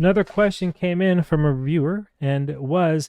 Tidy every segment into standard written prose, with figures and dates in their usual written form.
Another question came in from a viewer, and it was,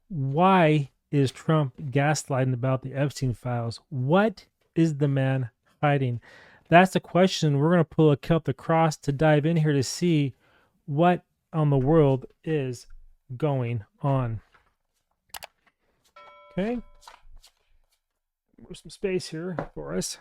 why is Trump gaslighting about the Epstein files? What is the man hiding? That's the question. We're going to pull a Celtic Cross to dive in here to see what on the world is going on. Okay. There's some space here for us.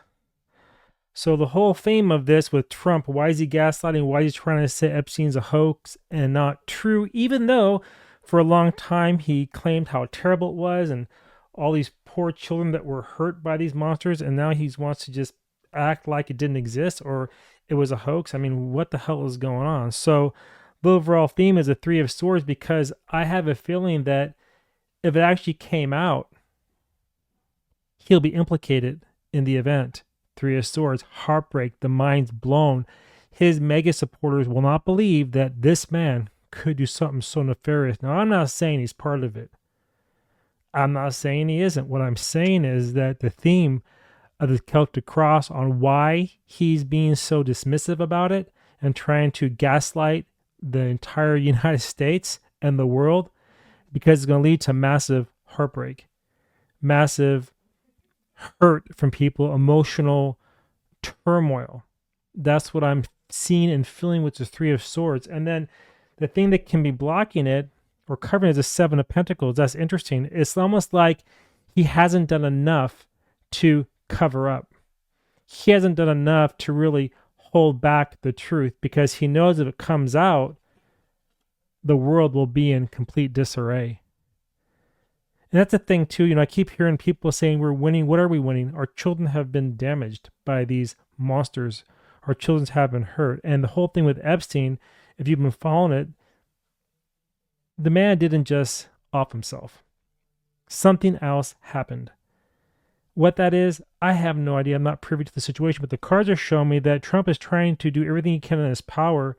So the whole theme of this with Trump, why is he gaslighting? Why is he trying to say Epstein's a hoax and not true? Even though for a long time he claimed how terrible it was and all these poor children that were hurt by these monsters, and now he wants to just act like it didn't exist or it was a hoax. I mean, what the hell is going on? So the overall theme is a Three of Swords, because I have a feeling that if it actually came out, he'll be implicated in the event. Three of Swords, heartbreak, the mind's blown. His mega supporters will not believe that this man could do something so nefarious. Now, I'm not saying he's part of it. I'm not saying he isn't. What I'm saying is that the theme of the Celtic Cross on why he's being so dismissive about it and trying to gaslight the entire United States and the world, because it's going to lead to massive heartbreak, massive hurt from people, emotional turmoil. That's what I'm seeing and feeling with the Three of Swords. And then the thing that can be blocking it or covering is the Seven of Pentacles. That's interesting. It's almost like he hasn't done enough to cover up. He hasn't done enough to really hold back the truth, because he knows if it comes out, the world will be in complete disarray. And that's the thing too, I keep hearing people saying we're winning. What are we winning? Our children have been damaged by these monsters. Our children have been hurt. And the whole thing with Epstein, if you've been following it, the man didn't just off himself. Something else happened. What that is, I have no idea. I'm not privy to the situation, but the cards are showing me that Trump is trying to do everything he can in his power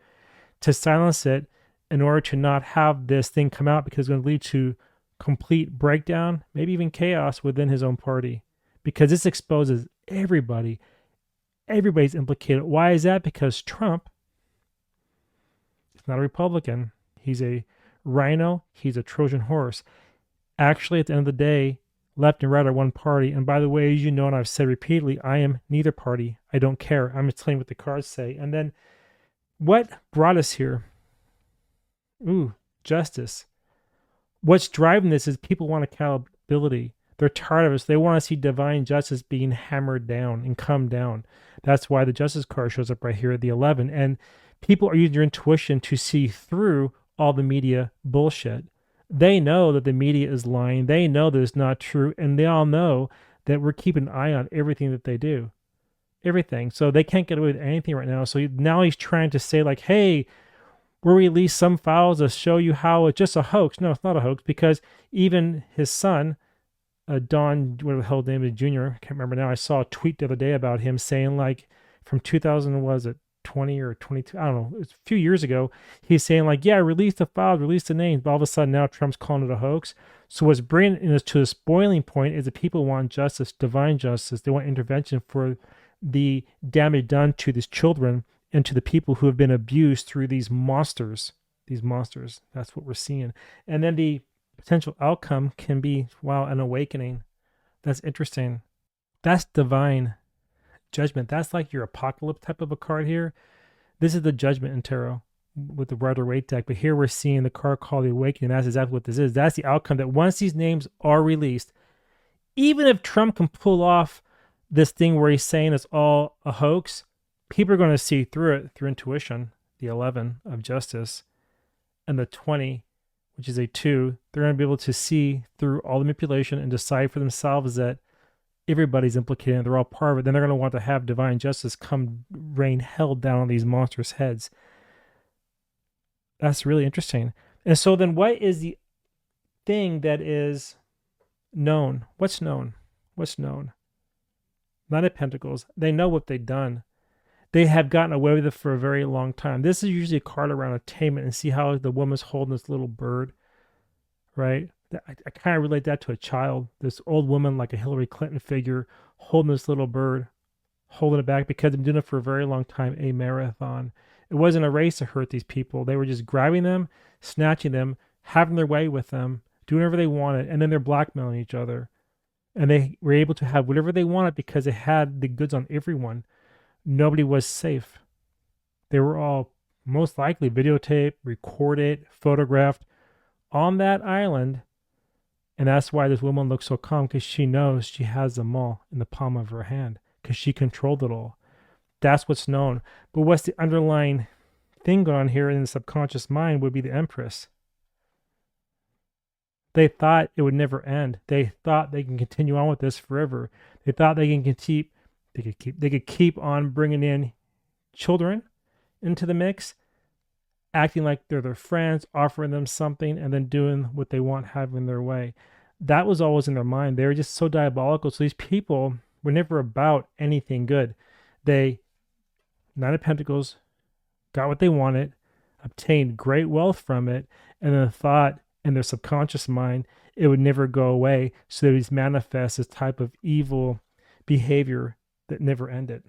to silence it in order to not have this thing come out, because it's going to lead to complete breakdown, maybe even chaos within his own party, because this exposes everybody. Everybody's implicated. Why is that? Because Trump is not a Republican. He's a rhino. He's a Trojan horse. Actually, at the end of the day, left and right are one party. And by the way, as you know, and I've said repeatedly, I am neither party. I don't care. I'm just telling you what the cards say. And then what brought us here? Ooh, justice. What's driving this is people want accountability. They're tired of us. They want to see divine justice being hammered down and come down. That's why the justice card shows up right here at the 11. And people are using their intuition to see through all the media bullshit. They know that the media is lying. They know that it's not true. And they all know that we're keeping an eye on everything that they do. Everything. So they can't get away with anything right now. So now he's trying to say like, hey, we'll release some files to show you how it's just a hoax. No, it's not a hoax, because even his son, Don, whatever the hell his name is, Junior, I can't remember now. I saw a tweet the other day about him saying like from 2000, was it 20 or 22? I don't know. It's a few years ago. He's saying like, yeah, release the files, release the names. But all of a sudden now Trump's calling it a hoax. So what's bringing us to this boiling point is that people want justice, divine justice. They want intervention for the damage done to these children and to the people who have been abused through these monsters. These monsters. That's what we're seeing. And then the potential outcome can be, wow, an awakening. That's interesting. That's divine judgment. That's like your apocalypse type of a card here. This is the Judgment in tarot with the Rider-Waite deck. But here we're seeing the card called the Awakening. That's exactly what this is. That's the outcome, that once these names are released, even if Trump can pull off this thing where he's saying it's all a hoax, people are going to see through it through intuition. The 11 of justice and the 20, which is a 2, they're going to be able to see through all the manipulation and decide for themselves that everybody's implicated and they're all part of it. Then they're going to want to have divine justice come rain hell down on these monsters' heads. That's really interesting. And so then what is the thing that is known? What's known? What's known? Nine of Pentacles. They know what they've done. They have gotten away with it for a very long time. This is usually a card around attainment, and see how the woman's holding this little bird, right? I kind of relate that to a child. This old woman, like a Hillary Clinton figure, holding this little bird, holding it back, because they've been doing it for a very long time, a marathon. It wasn't a race to hurt these people. They were just grabbing them, snatching them, having their way with them, doing whatever they wanted, and then they're blackmailing each other. And they were able to have whatever they wanted because they had the goods on everyone. Nobody was safe. They were all most likely videotaped, recorded, photographed on that island. And that's why this woman looks so calm, because she knows she has them all in the palm of her hand, because she controlled it all. That's what's known. But what's the underlying thing going on here in the subconscious mind would be the Empress. They thought it would never end. They thought they can continue on with this forever. They thought they could keep on bringing in children into the mix, acting like they're their friends, offering them something, and then doing what they want, having their way. That was always in their mind. They were just so diabolical. So these people were never about anything good. They, Nine of Pentacles, got what they wanted, obtained great wealth from it, and then thought in their subconscious mind it would never go away. So they would manifest this type of evil behavior that never ended.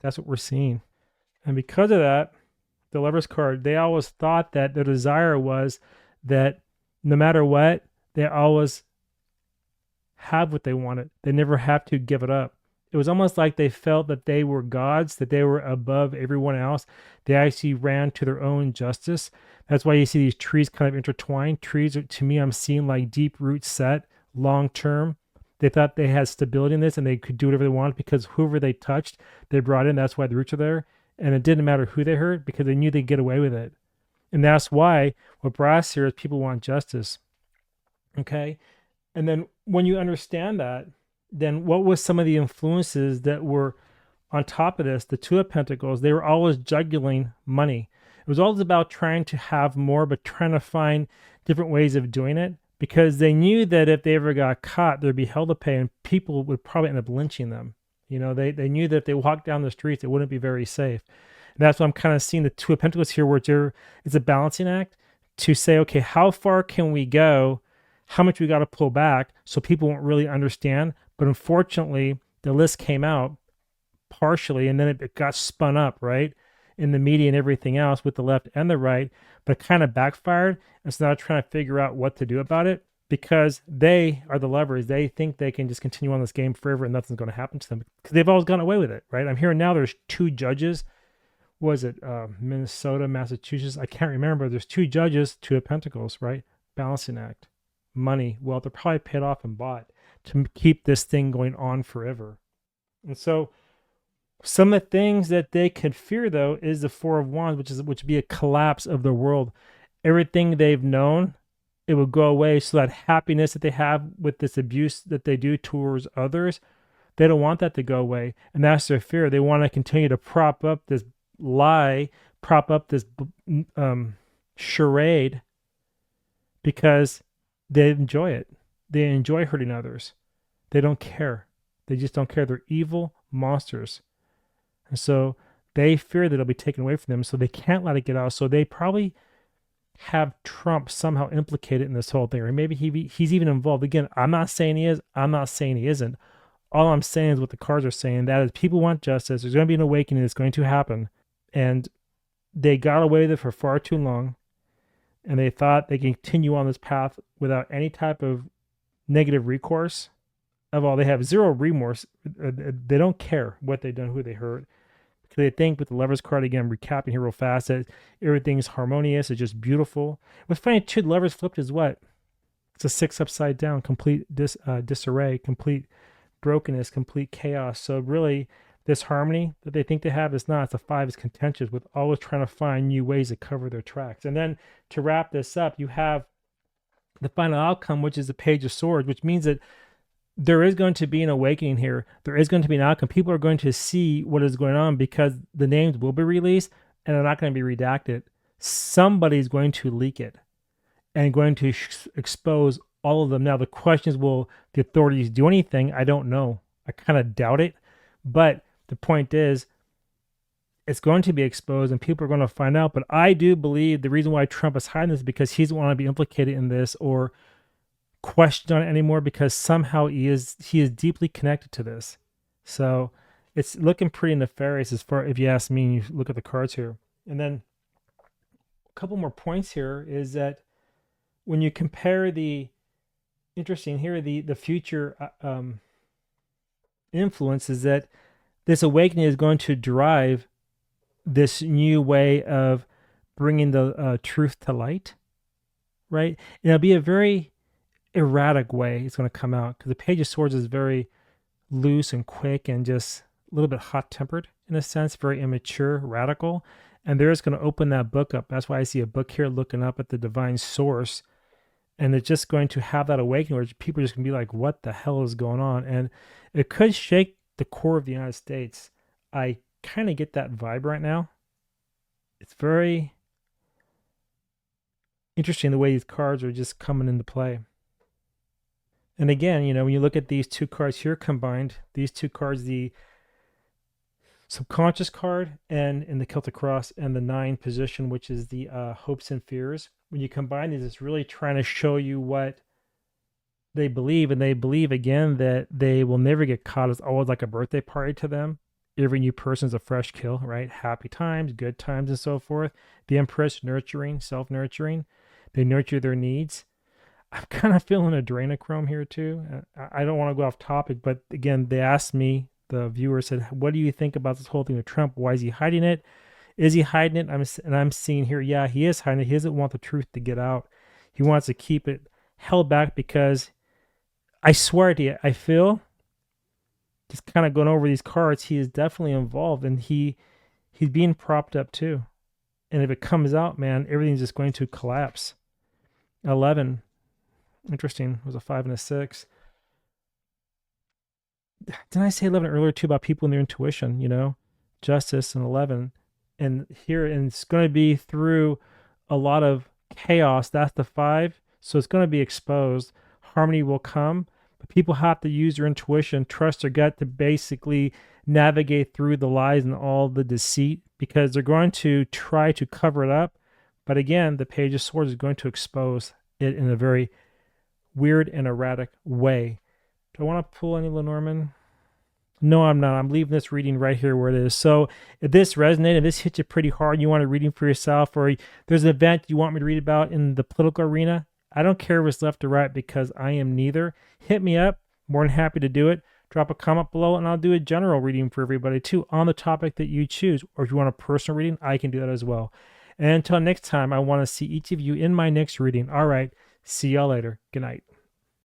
That's what we're seeing. And because of that, the Lovers card, they always thought that their desire was that no matter what, they always have what they wanted. They never have to give it up. It was almost like they felt that they were gods, that they were above everyone else. They actually ran to their own justice. That's why you see these trees kind of intertwined. Trees, to me, I'm seeing like deep roots set, long term. They thought they had stability in this and they could do whatever they wanted because whoever they touched, they brought in. That's why the roots are there. And it didn't matter who they hurt because they knew they'd get away with it. And that's why what brass here is people want justice. Okay? And then when you understand that, then what was some of the influences that were on top of this? The Two of Pentacles, they were always juggling money. It was always about trying to have more, but trying to find different ways of doing it because they knew that if they ever got caught, there'd be hell to pay and people would probably end up lynching them. You know, they knew that if they walked down the streets, it wouldn't be very safe. And that's why I'm kind of seeing the Two of Pentacles here, where it's a balancing act to say, okay, how far can we go? How much we got to pull back so people won't really understand. But unfortunately, the list came out partially, and then it got spun up, right, in the media and everything else with the left and the right, but it kind of backfired. And so now trying to figure out what to do about it because they are the lovers. They think they can just continue on this game forever and nothing's going to happen to them because they've always gone away with it, right? I'm hearing now there's 2 judges. Was it Minnesota, Massachusetts? I can't remember. There's 2 judges, Two of Pentacles, right? Balancing act. Money. Well, they're probably paid off and bought to keep this thing going on forever. And so some of the things that they could fear, though, is the Four of Wands, which would be a collapse of the world. Everything they've known, it would go away. So that happiness that they have with this abuse that they do towards others, they don't want that to go away. And that's their fear. They want to continue to prop up this lie, prop up this charade because they enjoy it. They enjoy hurting others. They don't care. They just don't care. They're evil monsters. And so they fear that it'll be taken away from them, so they can't let it get out. So they probably have Trump somehow implicated in this whole thing. Or maybe he's even involved. Again, I'm not saying he is. I'm not saying he isn't. All I'm saying is what the cards are saying. That is, people want justice. There's going to be an awakening. It's going to happen. And they got away with it for far too long. And they thought they can continue on this path without any type of negative recourse. Of all, they have zero remorse. They don't care what they've done, who they hurt. Because they think with the Lovers card, again, recapping here real fast, that everything's harmonious. It's just beautiful. What's funny, too, the Lovers flipped is what? It's a 6 upside down, complete disarray, complete brokenness, complete chaos. So really, this harmony that they think they have is not. It's a 5 is contentious with always trying to find new ways to cover their tracks. And then to wrap this up, you have the final outcome, which is the Page of Swords, which means that there is going to be an awakening here. There is going to be an outcome. People are going to see what is going on because the names will be released and they're not going to be redacted. Somebody's going to leak it and going to expose all of them. Now, the question is, will the authorities do anything? I don't know. I kind of doubt it. But the point is, it's going to be exposed and people are going to find out. But I do believe the reason why Trump is hiding this is because he doesn't want to be implicated in this or questioned on it anymore, because somehow he is deeply connected to this. So it's looking pretty nefarious as far, if you ask me, and you look at the cards here. And then a couple more points here is that when you compare interesting here, the future influence is that this awakening is going to drive this new way of bringing the truth to light, right? And it'll be a very erratic way it's going to come out, because the Page of Swords is very loose and quick and just a little bit hot-tempered in a sense, very immature, radical. And they're just going to open that book up. That's why I see a book here looking up at the divine source. And it's just going to have that awakening where people are just going to be like, what the hell is going on? And it could shake the core of the United States. I kind of get that vibe right now. It's very interesting the way these cards are just coming into play. And again, you know, when you look at these two cards here combined, these two cards, the subconscious card and in the Celtic Cross, and the 9 position, which is the hopes and fears. When you combine these, it's really trying to show you what they believe. And they believe, again, that they will never get caught. It's always like a birthday party to them. Every new person's a fresh kill, right? Happy times, good times, and so forth. The Empress, nurturing, self-nurturing. They nurture their needs. I'm kind of feeling a adrenochrome here too. I don't want to go off topic, but again, they asked me, the viewer said, what do you think about this whole thing with Trump? Why is he hiding it? Is he hiding it? I'm seeing here, yeah, he is hiding it. He doesn't want the truth to get out. He wants to keep it held back because I swear to you, I feel, just kind of going over these cards, he is definitely involved, and he's being propped up too. And if it comes out, man, everything's just going to collapse. 11. Interesting. It was a 5 and a 6. Didn't I say 11 earlier too about people and their intuition, you know? Justice and 11. And here, and it's going to be through a lot of chaos. That's the 5. So it's going to be exposed. Harmony will come. But people have to use their intuition, trust their gut to basically navigate through the lies and all the deceit, because they're going to try to cover it up. But again, the Page of Swords is going to expose it in a very weird and erratic way. Do I want to pull any Lenormand? No, I'm not. I'm leaving this reading right here where it is. So if this resonated, if this hit you pretty hard, you want a reading for yourself, or there's an event you want me to read about in the political arena, I don't care if it's left or right, because I am neither. Hit me up. More than happy to do it. Drop a comment below, and I'll do a general reading for everybody too on the topic that you choose. Or if you want a personal reading, I can do that as well. And until next time, I want to see each of you in my next reading. All right. See y'all later. Good night.